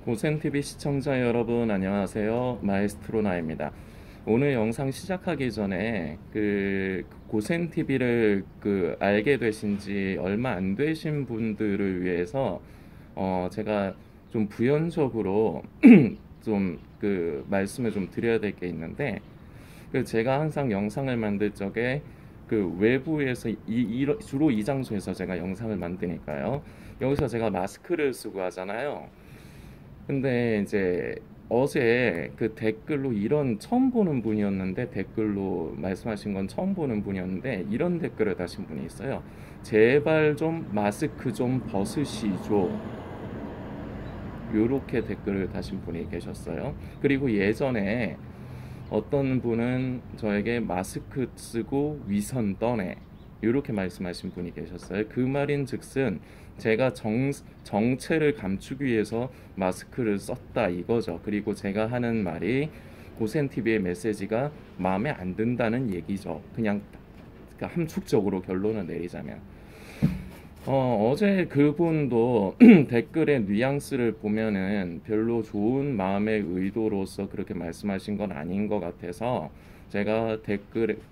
고센TV 시청자 여러분 안녕하세요. 마에스트로나입니다. 오늘 영상 시작하기 전에 고센TV를 알게 되신 지 얼마 안 되신 분들을 위해서 제가 좀 부연적으로 좀 말씀을 좀 드려야 될 게 있는데, 제가 항상 영상을 만들 적에 외부에서 주로 이 장소에서 제가 영상을 만드니까요. 여기서 제가 마스크를 쓰고 하잖아요. 근데 이제 어제 댓글로 이런 처음 보는 분이었는데, 댓글로 말씀하신 건 처음 보는 분이었는데, 이런 댓글을 다신 분이 있어요. 제발 좀 마스크 좀 벗으시죠. 요렇게 댓글을 다신 분이 계셨어요. 그리고 예전에 어떤 분은 저에게 마스크 쓰고 위선 떠내 이렇게 말씀하신 분이 계셨어요. 그 말인 즉슨 제가 정체를 감추기 위해서 마스크를 썼다 이거죠. 그리고 제가 하는 말이 고센TV의 메시지가 마음에 안 든다는 얘기죠. 그냥 함축적으로 결론을 내리자면, 어제 그분도 댓글의 뉘앙스를 보면은 별로 좋은 마음의 의도로서 그렇게 말씀하신 건 아닌 것 같아서, 제가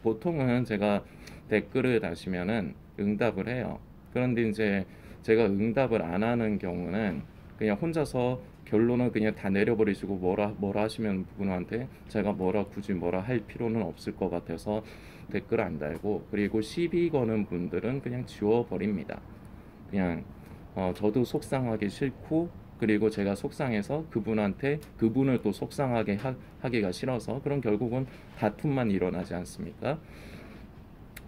보통은 제가 댓글을 다시면은 응답을 해요. 그런데 이제 제가 응답을 안 하는 경우는 그냥 혼자서 결론을 그냥 다 내려버리시고 뭐라 하시면 분한테 제가 굳이 뭐라 할 필요는 없을 것 같아서 댓글 안 달고, 그리고 시비 거는 분들은 그냥 지워버립니다. 그냥 저도 속상하기 싫고, 그리고 제가 속상해서 그분을 또 속상하게 하기가 싫어서, 그럼 결국은 다툼만 일어나지 않습니까?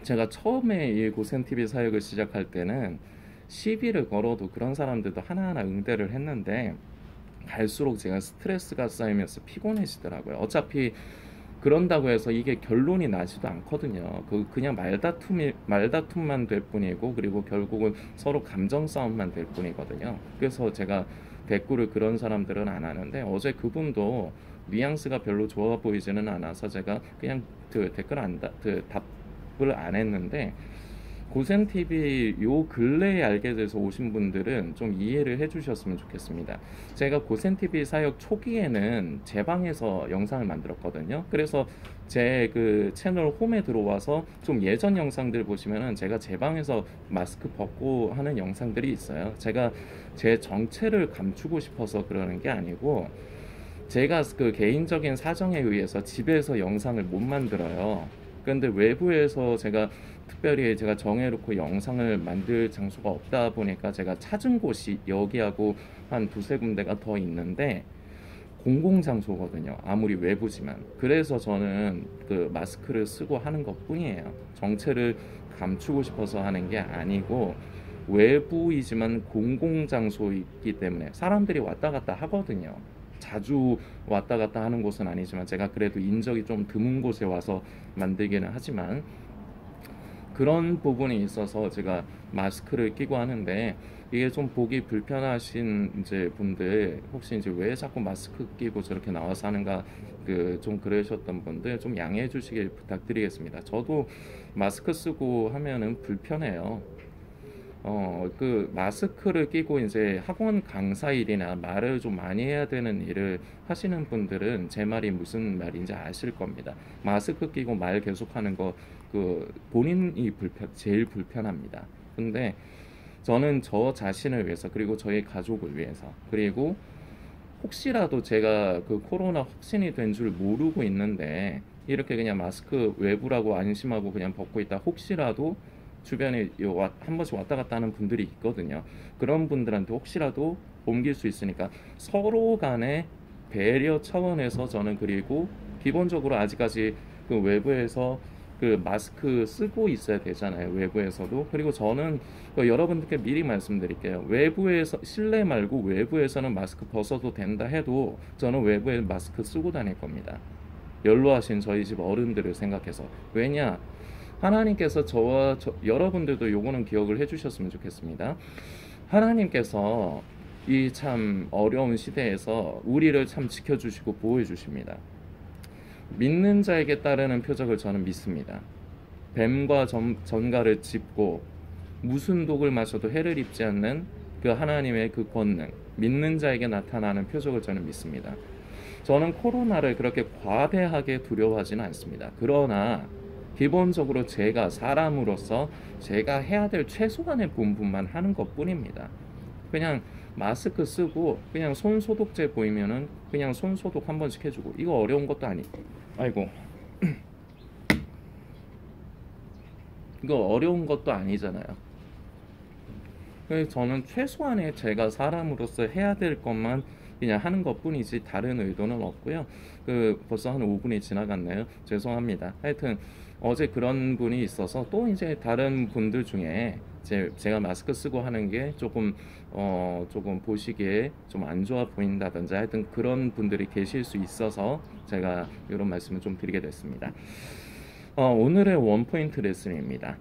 제가 처음에 이 고센TV 사역을 시작할 때는 시비를 걸어도 그런 사람들도 하나하나 응대를 했는데, 갈수록 제가 스트레스가 쌓이면서 피곤해지더라고요. 어차피 그런다고 해서 이게 결론이 나지도 않거든요. 그냥 말다툼만 될 뿐이고, 그리고 결국은 서로 감정 싸움만 될 뿐이거든요. 그래서 제가 댓글을 그런 사람들은 안 하는데, 어제 그분도 뉘앙스가 별로 좋아 보이지는 않아서 제가 그냥 답을 안 했는데, 고센TV 요 근래에 알게 돼서 오신 분들은 좀 이해를 해주셨으면 좋겠습니다. 제가 고센TV 사역 초기에는 제 방에서 영상을 만들었거든요. 그래서 제 채널 홈에 들어와서 좀 예전 영상들 보시면은 제가 제 방에서 마스크 벗고 하는 영상들이 있어요. 제가 제 정체를 감추고 싶어서 그러는 게 아니고, 제가 개인적인 사정에 의해서 집에서 영상을 못 만들어요. 그런데 외부에서 특별히 제가 정해놓고 영상을 만들 장소가 없다 보니까 제가 찾은 곳이 여기하고 한 두세 군데가 더 있는데, 공공장소거든요. 아무리 외부지만. 그래서 저는 마스크를 쓰고 하는 것 뿐이에요. 정체를 감추고 싶어서 하는 게 아니고, 외부이지만 공공장소이기 때문에 사람들이 왔다 갔다 하거든요. 자주 왔다 갔다 하는 곳은 아니지만, 제가 그래도 인적이 좀 드문 곳에 와서 만들기는 하지만, 그런 부분이 있어서 제가 마스크를 끼고 하는데, 이게 좀 보기 불편하신 이제 분들, 혹시 이제 왜 자꾸 마스크 끼고 저렇게 나와서 하는가, 좀 그러셨던 분들 좀 양해해 주시길 부탁드리겠습니다. 저도 마스크 쓰고 하면은 불편해요. 마스크를 끼고 이제 학원 강사 일이나 말을 좀 많이 해야 되는 일을 하시는 분들은 제 말이 무슨 말인지 아실 겁니다. 마스크 끼고 말 계속하는 거, 본인이 제일 불편합니다. 근데 저는 저 자신을 위해서, 그리고 저희 가족을 위해서, 그리고 혹시라도 제가 코로나 확진이 된 줄 모르고 있는데 이렇게 그냥 마스크 외부라고 안심하고 그냥 벗고 있다, 혹시라도 주변에 한 번씩 왔다 갔다 하는 분들이 있거든요. 그런 분들한테 혹시라도 옮길 수 있으니까 서로 간의 배려 차원에서 저는, 그리고 기본적으로 아직까지 외부에서 마스크 쓰고 있어야 되잖아요. 외부에서도. 그리고 저는 여러분들께 미리 말씀드릴게요. 외부에서, 실내 말고 외부에서는 마스크 벗어도 된다 해도 저는 외부에 마스크 쓰고 다닐 겁니다. 연로하신 저희 집 어른들을 생각해서. 왜냐, 하나님께서 여러분들도 요거는 기억을 해주셨으면 좋겠습니다. 하나님께서 이 참 어려운 시대에서 우리를 참 지켜주시고 보호해주십니다. 믿는 자에게 따르는 표적을 저는 믿습니다. 뱀과 전갈을 짚고 무슨 독을 마셔도 해를 입지 않는 하나님의 권능, 믿는 자에게 나타나는 표적을 저는 믿습니다. 저는 코로나를 그렇게 과대하게 두려워하지는 않습니다. 그러나 기본적으로 제가 사람으로서 제가 해야 될 최소한의 본분만 하는 것뿐입니다. 그냥 마스크 쓰고 그냥 손 소독제 보이면은 그냥 손 소독 한 번씩 해주고, 이거 어려운 것도 아니고, 아이고, 이거 어려운 것도 아니잖아요. 그래서 저는 최소한의 제가 사람으로서 해야 될 것만 그냥 하는 것뿐이지 다른 의도는 없고요. 벌써 한 5분이 지나갔네요. 죄송합니다. 하여튼 어제 그런 분이 있어서 또 이제 다른 분들 중에 제가 마스크 쓰고 하는 게 조금 보시기에 좀 안 좋아 보인다든지 하여튼 그런 분들이 계실 수 있어서 제가 이런 말씀을 좀 드리게 됐습니다. 오늘의 원포인트 레슨입니다.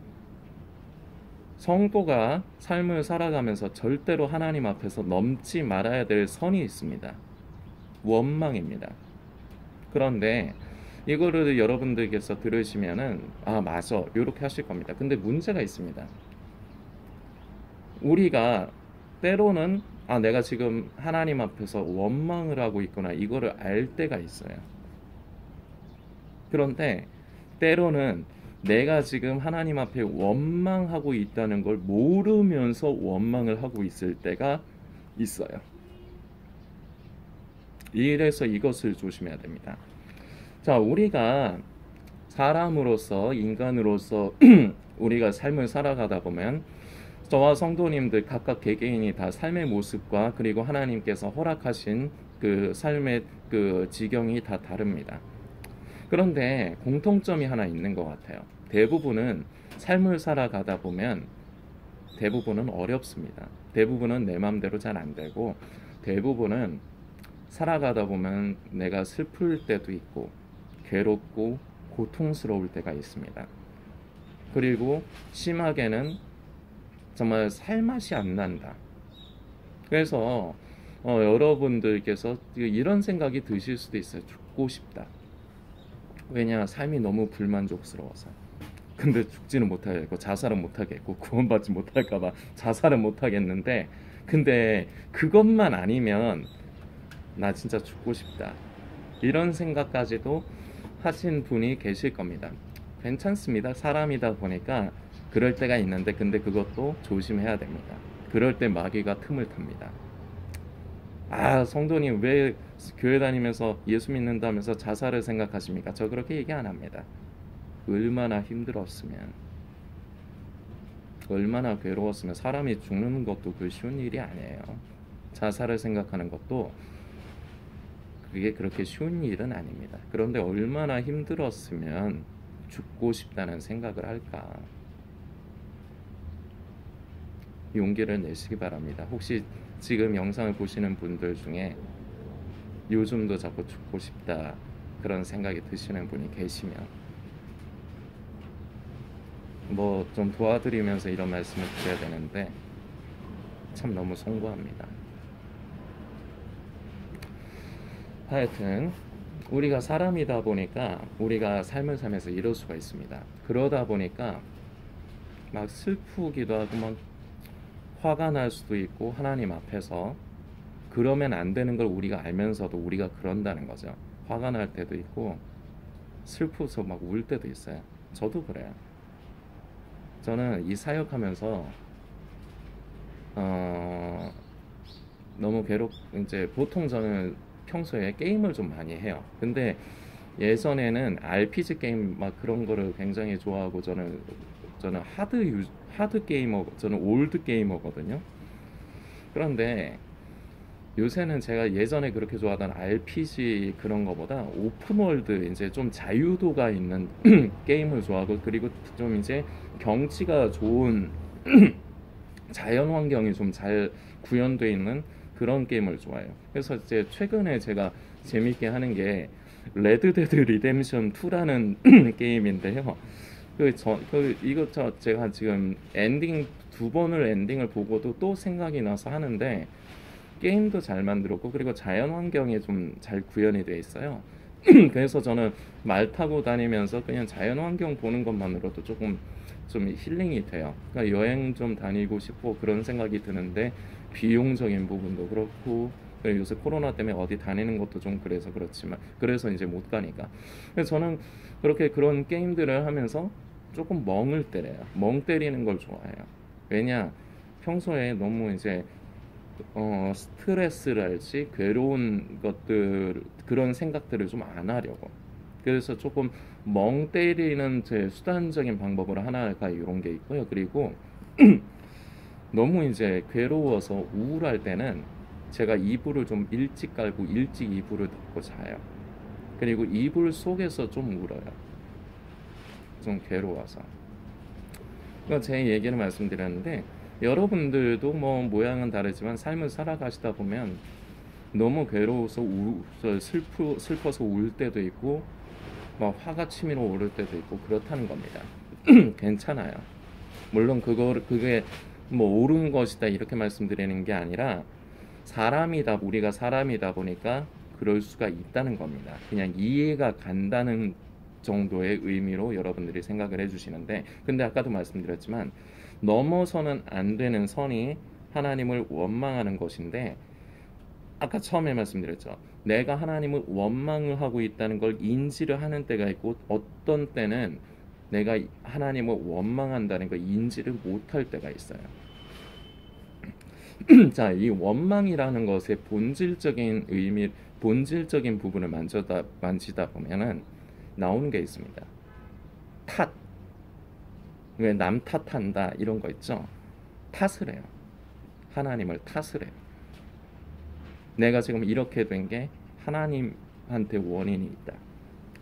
성도가 삶을 살아가면서 절대로 하나님 앞에서 넘지 말아야 될 선이 있습니다. 원망입니다. 그런데 이거를 여러분들께서 들으시면은 맞아, 이렇게 하실 겁니다. 근데 문제가 있습니다. 우리가 때로는 내가 지금 하나님 앞에서 원망을 하고 있구나, 이거를 알 때가 있어요. 그런데 때로는 내가 지금 하나님 앞에 원망하고 있다는 걸 모르면서 원망을 하고 있을 때가 있어요. 이래서 이것을 조심해야 됩니다. 자, 우리가 사람으로서, 인간으로서 우리가 삶을 살아가다 보면 저와 성도님들 각각 개개인이 다 삶의 모습과 그리고 하나님께서 허락하신 그 삶의 그 지경이 다 다릅니다. 그런데 공통점이 하나 있는 것 같아요. 대부분은 삶을 살아가다 보면 대부분은 어렵습니다. 대부분은 내 마음대로 잘 안 되고, 대부분은 살아가다 보면 내가 슬플 때도 있고 괴롭고 고통스러울 때가 있습니다. 그리고 심하게는 정말 살맛이 안 난다. 그래서 여러분들께서 이런 생각이 드실 수도 있어요. 죽고 싶다. 왜냐, 삶이 너무 불만족스러워서. 근데 죽지는 못하겠고 자살은 못하겠고 구원받지 못할까봐 자살은 못하겠는데, 근데 그것만 아니면 나 진짜 죽고 싶다, 이런 생각까지도 하신 분이 계실 겁니다. 괜찮습니다. 사람이다 보니까 그럴 때가 있는데, 근데 그것도 조심해야 됩니다. 그럴 때 마귀가 틈을 탑니다. 성도님 왜 교회 다니면서 예수 믿는다면서 자살을 생각하십니까? 저 그렇게 얘기 안 합니다. 얼마나 힘들었으면, 얼마나 괴로웠으면. 사람이 죽는 것도 그 쉬운 일이 아니에요. 자살을 생각하는 것도 그게 그렇게 쉬운 일은 아닙니다. 그런데 얼마나 힘들었으면 죽고 싶다는 생각을 할까? 용기를 내시기 바랍니다. 혹시 지금 영상을 보시는 분들 중에 요즘도 자꾸 죽고 싶다 그런 생각이 드시는 분이 계시면 좀 도와드리면서 이런 말씀을 드려야 되는데 참 너무 송구합니다. 하여튼 우리가 사람이다 보니까 우리가 삶을 살면서 이럴 수가 있습니다. 그러다 보니까 막 슬프기도 하고 막 화가 날 수도 있고, 하나님 앞에서 그러면 안 되는 걸 우리가 알면서도 우리가 그런다는 거죠. 화가 날 때도 있고 슬퍼서 막 울 때도 있어요. 저도 그래요. 저는 이 사역하면서 너무 이제 보통 저는 평소에 게임을 좀 많이 해요. 근데 예전에는 RPG 게임 막 그런 거를 굉장히 좋아하고, 저는 하드 게이머, 저는 올드 게이머거든요. 그런데 요새는 제가 예전에 그렇게 좋아하던 RPG 그런 거보다 오픈월드, 이제 좀 자유도가 있는 게임을 좋아하고, 그리고 좀 이제 경치가 좋은 자연 환경이 좀 잘 구현되어 있는 그런 게임을 좋아해요. 그래서 이제 최근에 제가 재밌게 하는 게 레드데드 리뎀션 2라는 게임인데요. 제가 지금 두 번을 엔딩을 보고도 또 생각이 나서 하는데, 게임도 잘 만들었고 그리고 자연 환경이 좀 잘 구현이 되어 있어요. 그래서 저는 말 타고 다니면서 그냥 자연 환경 보는 것만으로도 조금 좀 힐링이 돼요. 그러니까 여행 좀 다니고 싶고 그런 생각이 드는데 비용적인 부분도 그렇고 그리고 요새 코로나 때문에 어디 다니는 것도 좀 그래서 그렇지만 그래서 이제 못 가니까. 그래서 저는 그렇게 그런 게임들을 하면서 조금 멍을 때려요. 멍 때리는 걸 좋아해요. 왜냐 평소에 너무 이제 스트레스랄지 괴로운 것들 그런 생각들을 좀 안 하려고. 그래서 조금 멍 때리는 제 수단적인 방법으로 하나가 이런 게 있고요. 그리고 너무 이제 괴로워서 우울할 때는 제가 이불을 좀 일찍 깔고 일찍 이불을 덮고 자요. 그리고 이불 속에서 좀 울어요. 좀 괴로워서. 그러니까 제 얘기를 말씀드렸는데 여러분들도 뭐 모양은 다르지만 삶을 살아가시다 보면 너무 괴로워서 슬퍼서 울 때도 있고 막 화가 치밀어 오를 때도 있고 그렇다는 겁니다. 괜찮아요. 물론 그게 뭐 옳은 것이다 이렇게 말씀드리는 게 아니라 우리가 사람이다 보니까 그럴 수가 있다는 겁니다. 그냥 이해가 간다는 정도의 의미로 여러분들이 생각을 해주시는데, 근데 아까도 말씀드렸지만 넘어서는 안 되는 선이 하나님을 원망하는 것인데, 아까 처음에 말씀드렸죠. 내가 하나님을 원망을 하고 있다는 걸 인지를 하는 때가 있고 어떤 때는 내가 하나님을 원망한다는 걸 인지를 못할 때가 있어요. 자, 이 원망이라는 것의 본질적인 의미, 본질적인 부분을 만지다 보면은 나오는 게 있습니다. 탓. 왜 남 탓한다 이런 거 있죠. 탓을 해요. 하나님을 탓을 해요. 내가 지금 이렇게 된 게 하나님한테 원인이 있다.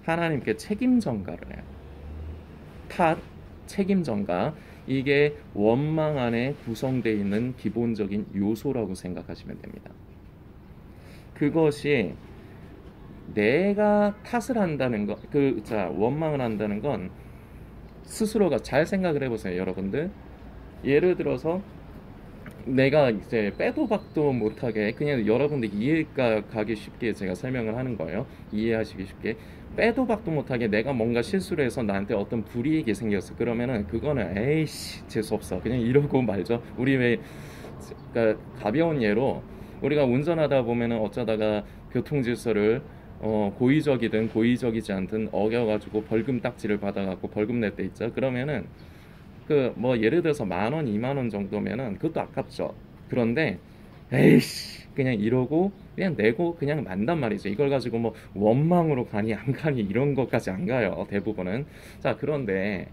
하나님께 책임 전가를 해요. 탓, 책임 전가. 이게 원망 안에 구성되어 있는 기본적인 요소라고 생각하시면 됩니다. 그것이 내가 탓을 한다는 것, 원망을 한다는 건 스스로가 잘 생각을 해보세요, 여러분들. 예를 들어서 내가 이제 빼도 박도 못하게 그냥 여러분들 이해가 가기 쉽게 제가 설명을 하는 거예요. 이해하시기 쉽게. 빼도 박도 못하게 내가 뭔가 실수를 해서 나한테 어떤 불이익이 생겼어. 그러면은 그거는 에이씨 재수없어 그냥 이러고 말죠. 우리 왜 그러니까 가벼운 예로 우리가 운전하다 보면은 어쩌다가 교통질서를 고의적이든 고의적이지 않든 어겨가지고 벌금 딱지를 받아갖고 벌금 낼 때 있죠. 그러면은 뭐 예를 들어서 10,000원, 20,000원 정도면은 그것도 아깝죠. 그런데 에이씨 그냥 이러고 그냥 내고 그냥 만단 말이죠. 이걸 가지고 뭐 원망으로 가니 안 가니 이런 것까지 안 가요. 대부분은. 자, 그런데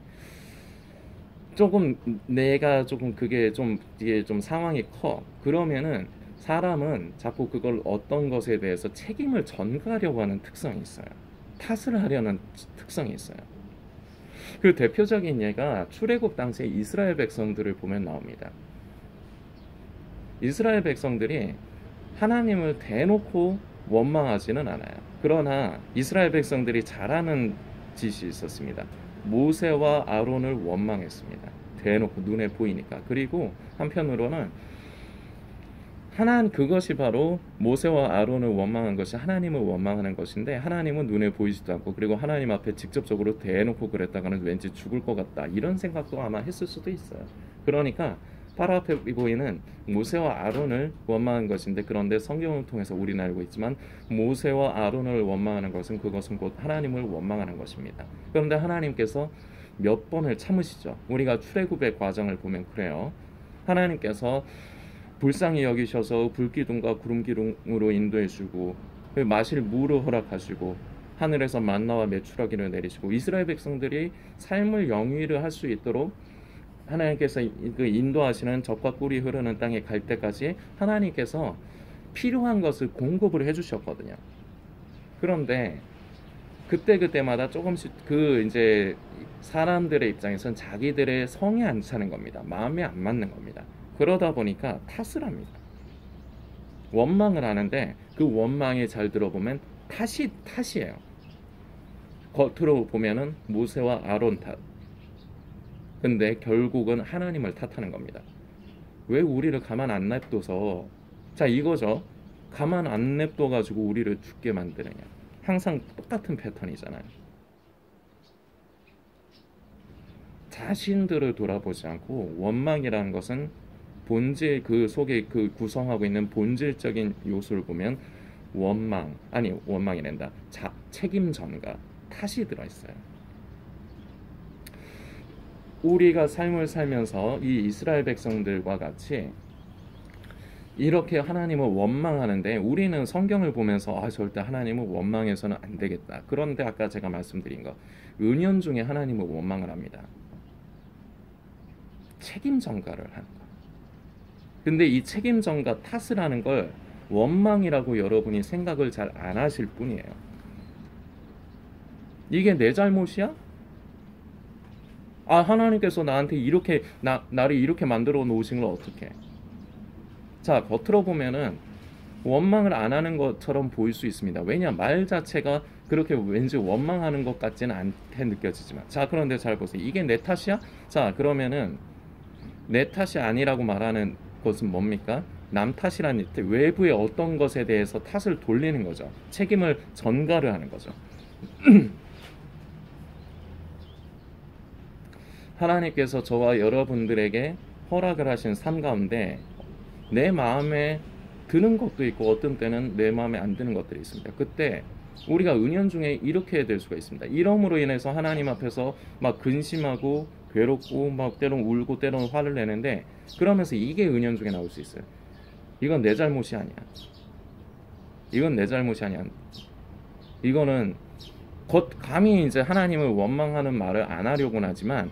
조금 내가 조금 그게 좀 이게 좀 상황이 커. 그러면은 사람은 자꾸 그걸 어떤 것에 대해서 책임을 전가하려고 하는 특성이 있어요. 탓을 하려는 특성이 있어요. 그 대표적인 예가 출애굽 당시에 이스라엘 백성들을 보면 나옵니다. 이스라엘 백성들이 하나님을 대놓고 원망하지는 않아요. 그러나 이스라엘 백성들이 잘하는 짓이 있었습니다. 모세와 아론을 원망했습니다. 대놓고 눈에 보이니까. 그리고 한편으로는 그것이 바로 모세와 아론을 원망한 것이 하나님을 원망하는 것인데 하나님은 눈에 보이지도 않고 그리고 하나님 앞에 직접적으로 대놓고 그랬다가는 왠지 죽을 것 같다 이런 생각도 아마 했을 수도 있어요. 그러니까 바로 앞에 보이는 모세와 아론을 원망한 것인데 그런데 성경을 통해서 우리는 알고 있지만 모세와 아론을 원망하는 것은 그것은 곧 하나님을 원망하는 것입니다. 그런데 하나님께서 몇 번을 참으시죠. 우리가 출애굽의 과정을 보면 그래요. 하나님께서 불쌍히 여기셔서 불기둥과 구름기둥으로 인도해 주고 마실 물을 허락하시고 하늘에서 만나와 메추라기를 내리시고 이스라엘 백성들이 삶을 영위를 할 수 있도록 하나님께서 그 인도하시는 젖과 꿀이 흐르는 땅에 갈 때까지 하나님께서 필요한 것을 공급을 해주셨거든요. 그런데 그때마다 조금씩 이제 사람들의 입장에선 자기들의 성에 안 차는 겁니다. 마음에 안 맞는 겁니다. 그러다 보니까 탓을 합니다. 원망을 하는데 그 원망에 잘 들어보면 탓이에요. 겉으로 보면은 모세와 아론 탓. 근데 결국은 하나님을 탓하는 겁니다. 왜 우리를 가만 안 냅둬서 자 이거죠. 가만 안 냅둬 가지고 우리를 죽게 만드느냐. 항상 똑같은 패턴이잖아요. 자신들을 돌아보지 않고 원망이라는 것은 본질 그 속에 그 구성하고 있는 본질적인 요소를 보면 원망이란다. 책임 전가, 탓이 들어있어요. 우리가 삶을 살면서 이 이스라엘 백성들과 같이 이렇게 하나님을 원망하는데 우리는 성경을 보면서 절대 하나님을 원망해서는 안 되겠다. 그런데 아까 제가 말씀드린 거 은연중에 하나님을 원망을 합니다. 책임 전가를 하는 거. 근데 이 책임 전가 탓을 하는 걸 원망이라고 여러분이 생각을 잘 안 하실 뿐이에요. 이게 내 잘못이야? 하나님께서 나한테 이렇게 나를 이렇게 만들어 놓으신 걸 어떻게? 자, 겉으로 보면은 원망을 안 하는 것처럼 보일 수 있습니다. 왜냐, 말 자체가 그렇게 왠지 원망하는 것 같지는 않게 느껴지지만, 자, 그런데 잘 보세요. 이게 내 탓이야? 자, 그러면은 내 탓이 아니라고 말하는 것은 뭡니까? 남 탓이라는 외부의 어떤 것에 대해서 탓을 돌리는 거죠. 책임을 전가를 하는 거죠. 하나님께서 저와 여러분들에게 허락을 하신 삶 가운데 내 마음에 드는 것도 있고 어떤 때는 내 마음에 안 드는 것들이 있습니다. 그때 우리가 은연중에 이렇게 될 수가 있습니다. 이러므로 인해서 하나님 앞에서 막 근심하고 괴롭고 막 때론 울고 때론 화를 내는데, 그러면서 이게 은연중에 나올 수 있어요. 이건 내 잘못이 아니야. 이건 내 잘못이 아니야. 이거는 감히 이제 하나님을 원망하는 말을 안 하려고는 하지만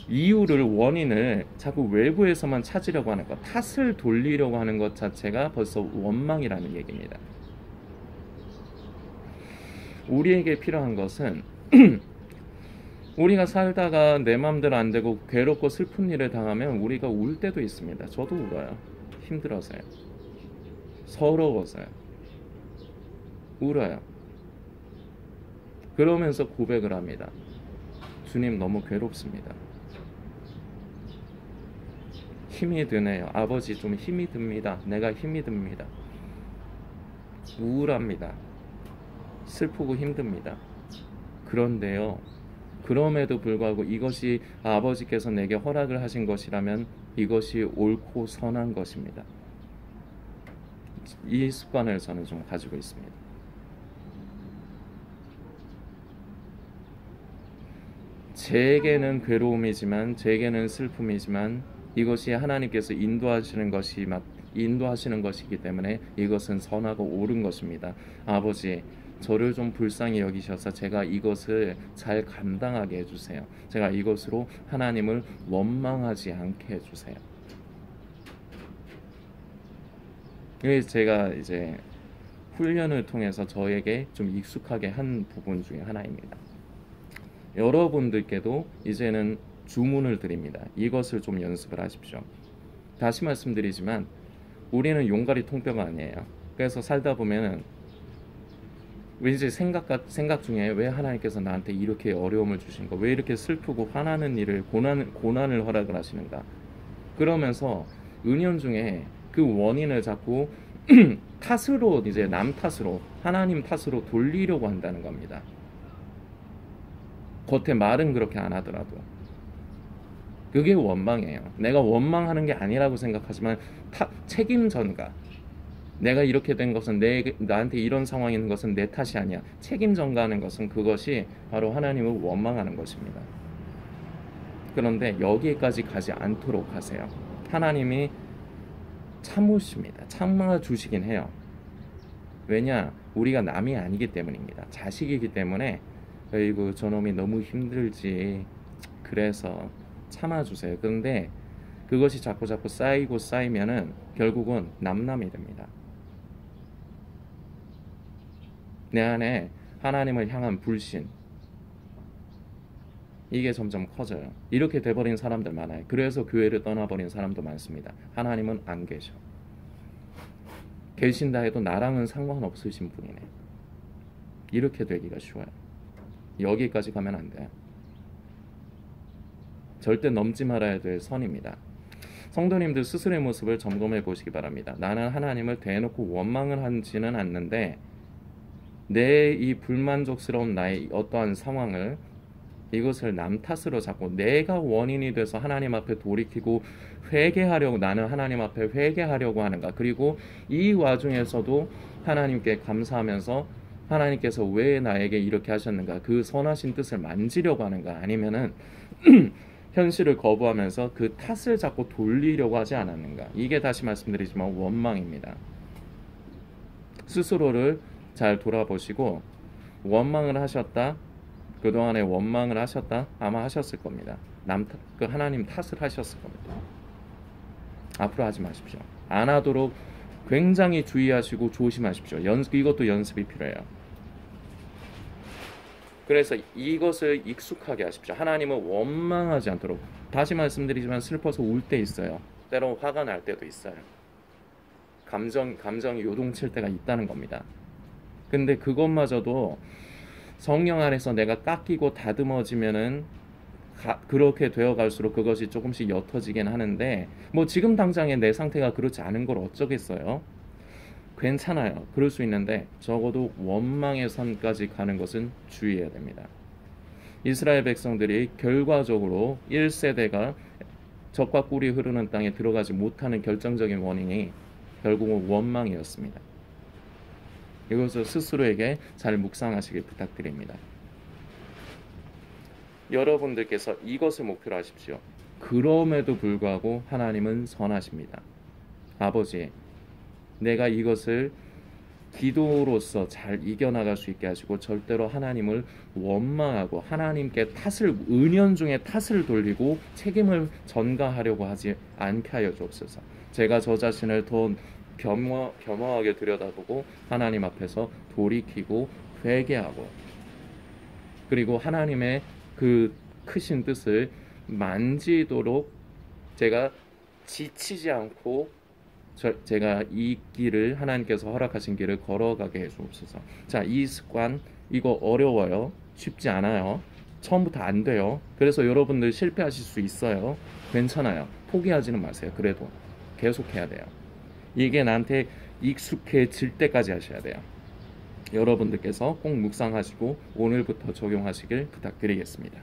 이유를, 원인을 자꾸 외부에서만 찾으려고 하는 것, 탓을 돌리려고 하는 것 자체가 벌써 원망이라는 얘기입니다. 우리에게 필요한 것은 우리가 살다가 내 마음대로 안 되고 괴롭고 슬픈 일을 당하면 우리가 울 때도 있습니다. 저도 울어요. 힘들어서요. 서러워서요. 울어요. 그러면서 고백을 합니다. 주님, 너무 괴롭습니다. 힘이 드네요. 아버지, 좀 힘이 듭니다. 내가 힘이 듭니다. 우울합니다. 슬프고 힘듭니다. 그런데요, 그럼에도 불구하고 이것이 아버지께서 내게 허락을 하신 것이라면 이것이 옳고 선한 것입니다. 이 습관을 저는 좀 가지고 있습니다. 제게는 괴로움이지만, 제게는 슬픔이지만 이것이 하나님께서 인도하시는 것이기 때문에 이것은 선하고 옳은 것입니다. 아버지, 저를 좀 불쌍히 여기셔서 제가 이것을 잘 감당하게 해주세요. 제가 이것으로 하나님을 원망하지 않게 해주세요. 이게 제가 이제 훈련을 통해서 저에게 좀 익숙하게 한 부분 중에 하나입니다. 여러분들께도 이제는 주문을 드립니다. 이것을 좀 연습을 하십시오. 다시 말씀드리지만 우리는 용가리 통뼈가 아니에요. 그래서 살다 보면은 왠지 생각 중에 왜 하나님께서 나한테 이렇게 어려움을 주신가, 왜 이렇게 슬프고 화나는 일을 고난을 허락을 하시는가, 그러면서 은연중에 그 원인을 자꾸 탓으로, 이제 남 탓으로, 하나님 탓으로 돌리려고 한다는 겁니다. 겉에 말은 그렇게 안 하더라도 그게 원망이에요. 내가 원망하는 게 아니라고 생각하지만 책임 전가, 내가 이렇게 된 것은 나한테 이런 상황이 있는 것은 내 탓이 아니야, 책임 전가하는 것은 그것이 바로 하나님을 원망하는 것입니다. 그런데 여기까지 가지 않도록 하세요. 하나님이 참으십니다. 참아 주시긴 해요. 왜냐, 우리가 남이 아니기 때문입니다. 자식이기 때문에 아이고 저놈이 너무 힘들지, 그래서 참아주세요. 그런데 그것이 자꾸 쌓이면은 결국은 남남이 됩니다. 내 안에 하나님을 향한 불신, 이게 점점 커져요. 이렇게 돼버린 사람들 많아요. 그래서 교회를 떠나버린 사람도 많습니다. 하나님은 안 계셔. 계신다 해도 나랑은 상관없으신 분이네. 이렇게 되기가 쉬워요. 여기까지 가면 안 돼요. 절대 넘지 말아야 될 선입니다. 성도님들 스스로의 모습을 점검해 보시기 바랍니다. 나는 하나님을 대놓고 원망을 하지는 않는데 내 이 불만족스러운 나의 어떠한 상황을 이것을 남 탓으로 잡고 내가 원인이 돼서 하나님 앞에 돌이키고 회개하려고 나는 하나님 앞에 회개하려고 하는가? 그리고 이 와중에서도 하나님께 감사하면서 하나님께서 왜 나에게 이렇게 하셨는가? 그 선하신 뜻을 만지려고 하는가? 아니면은 현실을 거부하면서 그 탓을 자꾸 돌리려고 하지 않았는가? 이게 다시 말씀드리지만 원망입니다. 스스로를 잘 돌아보시고 원망을 하셨다. 그동안에 원망을 하셨다? 아마 하셨을 겁니다. 그 하나님 탓을 하셨을 겁니다. 앞으로 하지 마십시오. 안 하도록 굉장히 주의하시고 조심하십시오. 이것도 연습이 필요해요. 그래서 이것을 익숙하게 하십시오. 하나님은 원망하지 않도록. 다시 말씀드리지만 슬퍼서 울 때 있어요. 때로 화가 날 때도 있어요. 감정이 요동칠 때가 있다는 겁니다. 근데 그것마저도 성령 안에서 내가 깎이고 다듬어지면은 그렇게 되어갈수록 그것이 조금씩 옅어지긴 하는데 뭐 지금 당장에 내 상태가 그렇지 않은 걸 어쩌겠어요. 괜찮아요. 그럴 수 있는데 적어도 원망의 선까지 가는 것은 주의해야 됩니다. 이스라엘 백성들이 결과적으로 1세대가 젖과 꿀이 흐르는 땅에 들어가지 못하는 결정적인 원인이 결국은 원망이었습니다. 이것을 스스로에게 잘 묵상하시길 부탁드립니다. 여러분들께서 이것을 목표로 하십시오. 그럼에도 불구하고 하나님은 선하십니다. 아버지, 내가 이것을 기도로서 잘 이겨나갈 수 있게 하시고 절대로 하나님을 원망하고 하나님께 은연중에 탓을 돌리고 책임을 전가하려고 하지 않게 하여 주옵소서. 제가 저 자신을 더 겸허하게 들여다보고 하나님 앞에서 돌이키고 회개하고 그리고 하나님의 그 크신 뜻을 만지도록 제가 지치지 않고 제가 이 길을 하나님께서 허락하신 길을 걸어가게 해주옵소서. 자, 이 습관 이거 어려워요. 쉽지 않아요. 처음부터 안 돼요. 그래서 여러분들 실패하실 수 있어요. 괜찮아요. 포기하지는 마세요. 그래도 계속해야 돼요. 이게 나한테 익숙해질 때까지 하셔야 돼요. 여러분들께서 꼭 묵상하시고 오늘부터 적용하시길 부탁드리겠습니다.